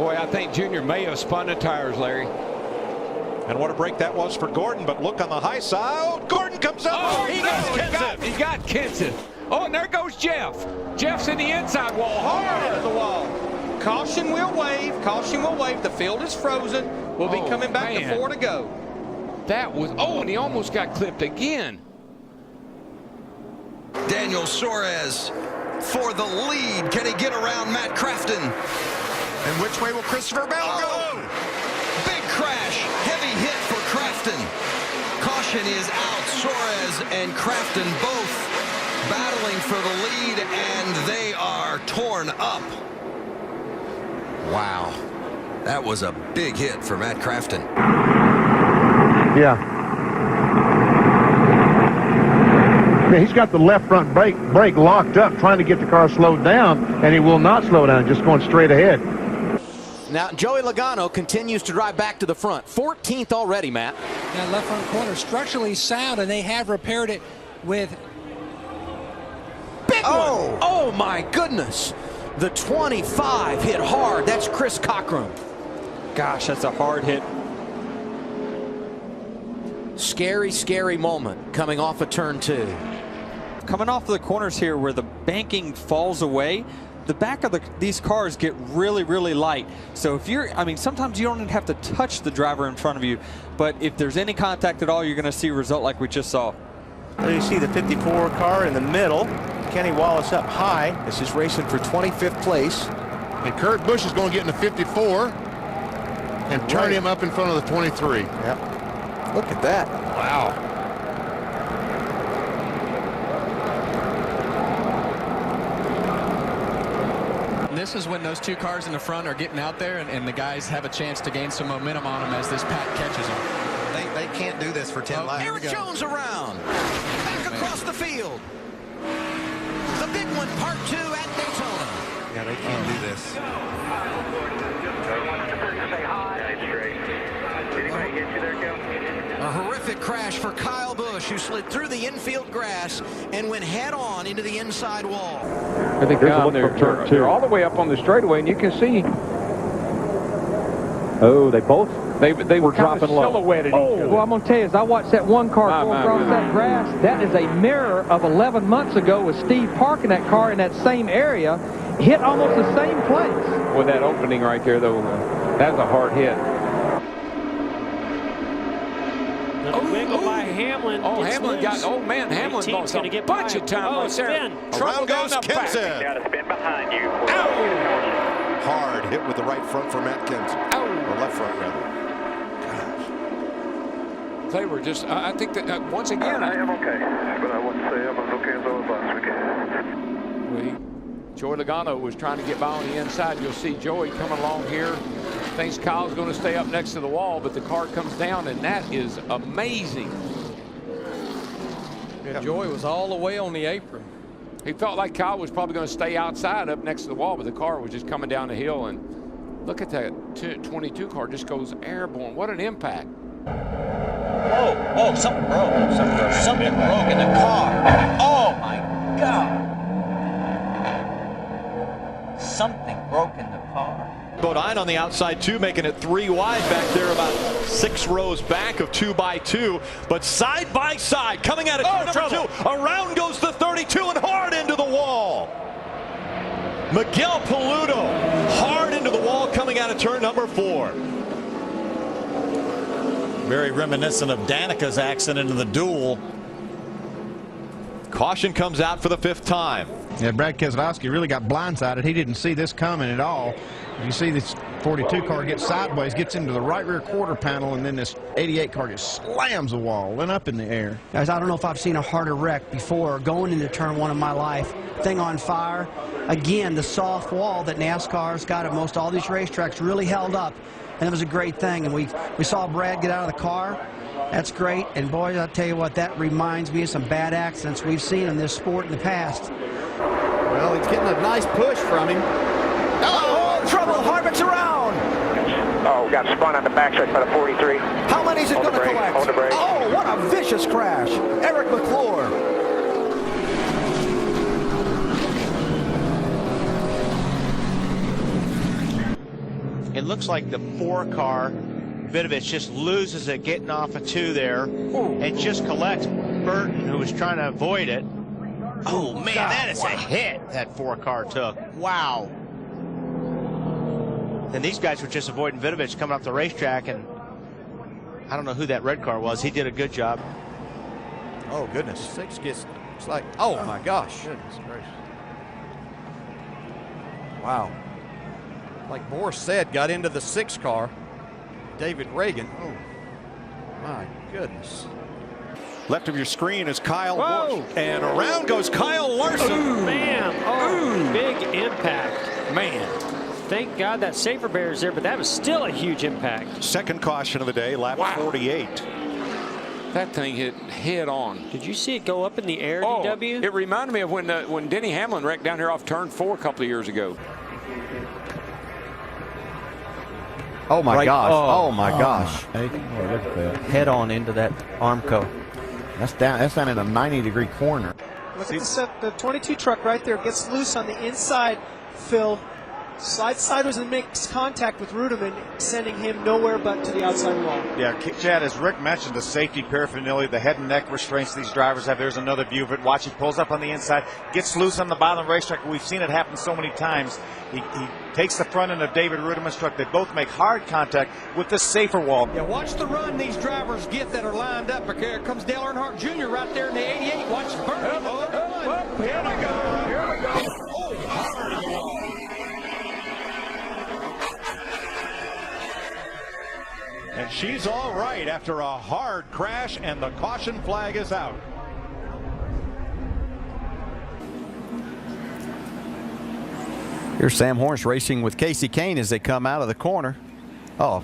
Boy, I think Junior may have spun the tires, Larry. And what a break that was for Gordon, but look on the high side. Oh, Gordon comes up. Oh, he got Kenson. Oh, and there goes Jeff. Jeff's in the inside wall, hard into the wall. Caution will wave. Caution will wave. The field is frozen. We'll be coming back to 4 to go. That was, and he almost got clipped again. Daniel Suarez for the lead. Can he get around Matt Crafton? And which way will Christopher Bell go? Big crash. Heavy hit for Crafton. Caution is out. Suarez and Crafton both battling for the lead, and they are torn up. Wow. That was a big hit for Matt Crafton. Yeah. He's got the left front brake locked up, trying to get the car slowed down, and he will not slow down, just going straight ahead. Now, Joey Logano continues to drive back to the front. 14th already, Matt. That left front corner structurally sound, and they have repaired it with big one. Oh, my goodness. The 25 hit hard. That's Chris Cockrum. Gosh, that's a hard hit. Scary, scary moment coming off of turn 2. Coming off of the corners here where the banking falls away, the back of these cars get really, really light. So if you're, sometimes you don't even have to touch the driver in front of you, but if there's any contact at all, you're going to see a result like we just saw. There you see the 54 car in the middle. Kenny Wallace up high. This is racing for 25th place. And Kurt Busch is going to get in the 54 and turn him up in front of the 23. Yep. Look at that. Wow. This is when those two cars in the front are getting out there, and the guys have a chance to gain some momentum on them as this pack catches them. They can't do this for 10 laps. Eric Jones around. Back across the field. The big one, part 2 at Daytona. Yeah, they can't do this. A horrific crash for Kyle Busch, who slid through the infield grass and went head-on into the inside wall. I think they're all the way up on the straightaway, and you can see. Oh, they were dropping low. Silhouetted. Well, I'm going to tell you, as I watched that one car go across that grass, that is a mirror of 11 months ago with Steve parking that car in that same area, hit almost the same place. With that opening right there, though, that's a hard hit. Hamlin. Hamlin got. Oh man, Hamlin lost a bunch of time right there. Around goes Kenson. Got a spin behind you. Ow! Hard hit with the right front for Matt Kenson. Ow! Or left front rather. Gosh. They were just. I think that once again. I am okay, but I wouldn't say I'm as okay as I was last weekend. Joey Logano was trying to get by on the inside. You'll see Joey coming along here. Thinks Kyle's going to stay up next to the wall, but the car comes down, and that is amazing. Joey was all the way on the apron. He felt like Kyle was probably going to stay outside up next to the wall, but the car was just coming down the hill. And look at that 22 car just goes airborne. What an impact. Whoa, something broke. Something broke in the car. Oh, my God. Something broke in the car. Bodine on the outside too, making it 3 wide back there, about 6 rows back of 2 by 2. But side by side, coming at it, number 2. Around goes the 32 and hard into the wall. Miguel Paludo hard into the wall, coming out of turn number 4. Very reminiscent of Danica's accident in the duel. Caution comes out for the 5th time. Yeah, Brad Keselowski really got blindsided. He didn't see this coming at all. You see this 42 car gets sideways, gets into the right rear quarter panel, and then this 88 car just slams the wall and up in the air. Guys, I don't know if I've seen a harder wreck before going into turn 1 of my life. Thing on fire. Again, the soft wall that NASCAR's got at most all these racetracks really held up, and it was a great thing. And we saw Brad get out of the car. That's great. And boy, I'll tell you what, that reminds me of some bad accidents we've seen in this sport in the past. Well, he's getting a nice push from him. Oh, trouble. Harvick's around. Oh, got spun on the backside by the 43. How many is it going to collect? On the brake. Oh, what a vicious crash. Eric McClure. It looks like the 4 car, Vidovich, just loses it getting off of 2 there and just collects Burton, who was trying to avoid it. Oh, man, that is a hit that 4 car took. Wow. And these guys were just avoiding Vidovich coming off the racetrack, and I don't know who that red car was. He did a good job. Oh, goodness. 6 gets, it's like, oh, my gosh. Goodness gracious. Wow. Like Boris said, got into the 6 car. David Reagan. Oh, my goodness. Left of your screen is Kyle Busch. And around goes Kyle Larson. Ooh, man. Oh, big impact. Man. Thank God that safer bear is there, but that was still a huge impact. Second caution of the day, lap 48. That thing hit head on. Did you see it go up in the air, DW? It reminded me of when Denny Hamlin wrecked down here off turn 4 a couple of years ago. Oh my gosh! Oh my gosh! Hey, look at that. Head on into that Armco. That's down in a 90-degree corner. Look at the 22 truck right there. Gets loose on the inside, Phil. Slides sideways and makes contact with Ruderman, sending him nowhere but to the outside wall. Yeah, Chad, as Rick mentioned, the safety paraphernalia, the head and neck restraints these drivers have. There's another view of it. Watch, he pulls up on the inside, gets loose on the bottom of the racetrack. We've seen it happen so many times. He takes the front end of David Ruderman's truck. They both make hard contact with the safer wall. Yeah, watch the run these drivers get that are lined up. Here comes Dale Earnhardt Jr. right there in the 88. Watch Burton. Here we go. Here we go. And she's all right after a hard crash, and the caution flag is out. Here's Sam Hornish racing with Casey Kane as they come out of the corner. Oh,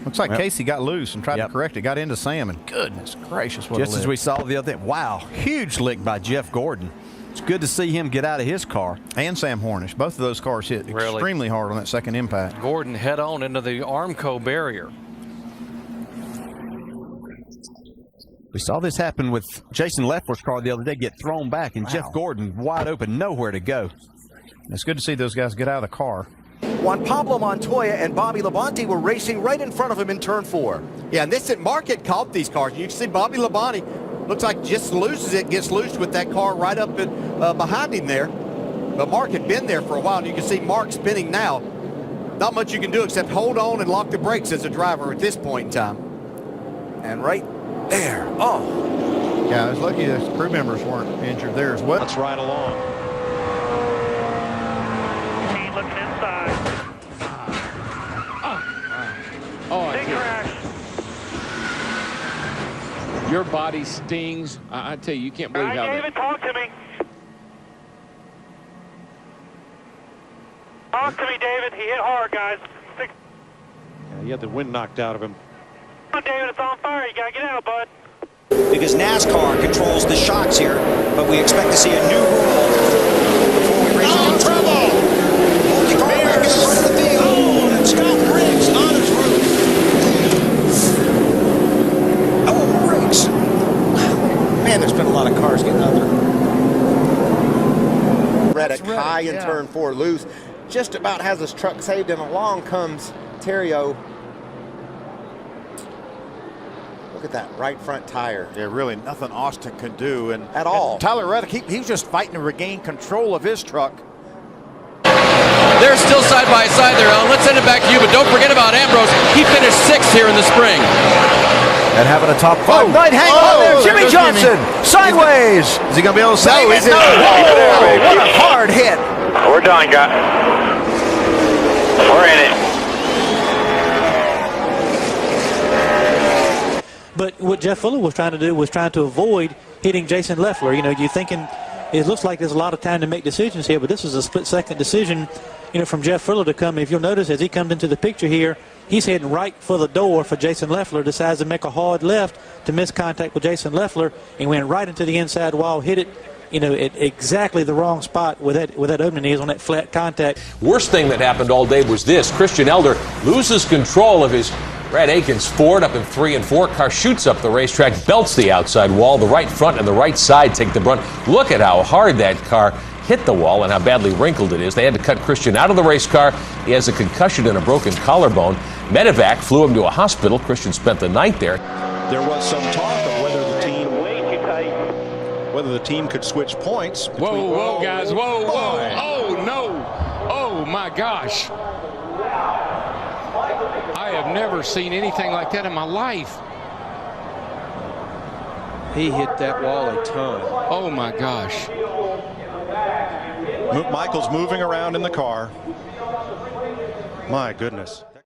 looks like Casey got loose and tried to correct it. Got into Sam, and goodness gracious, what just as we saw the other day. Wow, huge lick by Jeff Gordon. It's good to see him get out of his car. And Sam Hornish. Both of those cars hit extremely hard on that second impact. Gordon head on into the Armco barrier. We saw this happen with Jason Leffler's car the other day, get thrown back, and Jeff Gordon wide open, nowhere to go. It's good to see those guys get out of the car. Juan Pablo Montoya and Bobby Labonte were racing right in front of him in turn 4. Yeah, and this at Mark had caught these cars. You can see Bobby Labonte looks like just loses it, gets loose with that car right up behind him there. But Mark had been there for a while, and you can see Mark spinning now. Not much you can do except hold on and lock the brakes as a driver at this point in time. And right there. Oh. Yeah, I was lucky the crew members weren't injured there as well. Let's ride along. Team looking inside. Big crash. Your body stings. I tell you, you can't believe how David, talk to me. Talk to me, David. He hit hard, guys. Yeah, he had the wind knocked out of him. Come on, David, it's on fire. You got to get out, bud. Because NASCAR controls the shocks here, but we expect to see a new rule before we race against trouble. Hold the car back in the front of the field. And Scott Riggs on his roof. Oh, Riggs. Man, there's been a lot of cars getting out there. Reddick high in turn 4, loose. Just about has his truck saved, and along comes Terrio. Look at that right front tire. Yeah, really nothing Austin could do. At all. Tyler Reddick, he was just fighting to regain control of his truck. They're still side by side there, Ellen. Let's send it back to you, but don't forget about Ambrose. He finished 6th here in the spring. And having a top 5. Right hang on there. Jimmy Johnson. Sideways. Is he going to be able to save it? No. What a hard hit. We're done, guys. We're in it. But what Jeff Fuller was trying to do was trying to avoid hitting Jason Leffler. You know, you're thinking it looks like there's a lot of time to make decisions here, but this is a split-second decision, you know, from Jeff Fuller to come. If you'll notice, as he comes into the picture here, he's heading right for the door for Jason Leffler, decides to make a hard left to miss contact with Jason Leffler, and went right into the inside wall, hit it, you know, at exactly the wrong spot where that opening is on that flat contact. Worst thing that happened all day was this. Christian Elder loses control of his Brad Aikens Ford up in 3 and 4. Car shoots up the racetrack, belts the outside wall. The right front and the right side take the brunt. Look at how hard that car hit the wall and how badly wrinkled it is. They had to cut Christian out of the race car. He has a concussion and a broken collarbone. Medevac flew him to a hospital. Christian spent the night there. There was some talk of whether the team could switch points. Whoa, guys, whoa. Oh, no. Oh, my gosh. I have never seen anything like that in my life. He hit that wall a ton. Oh, my gosh. Michael's moving around in the car. My goodness.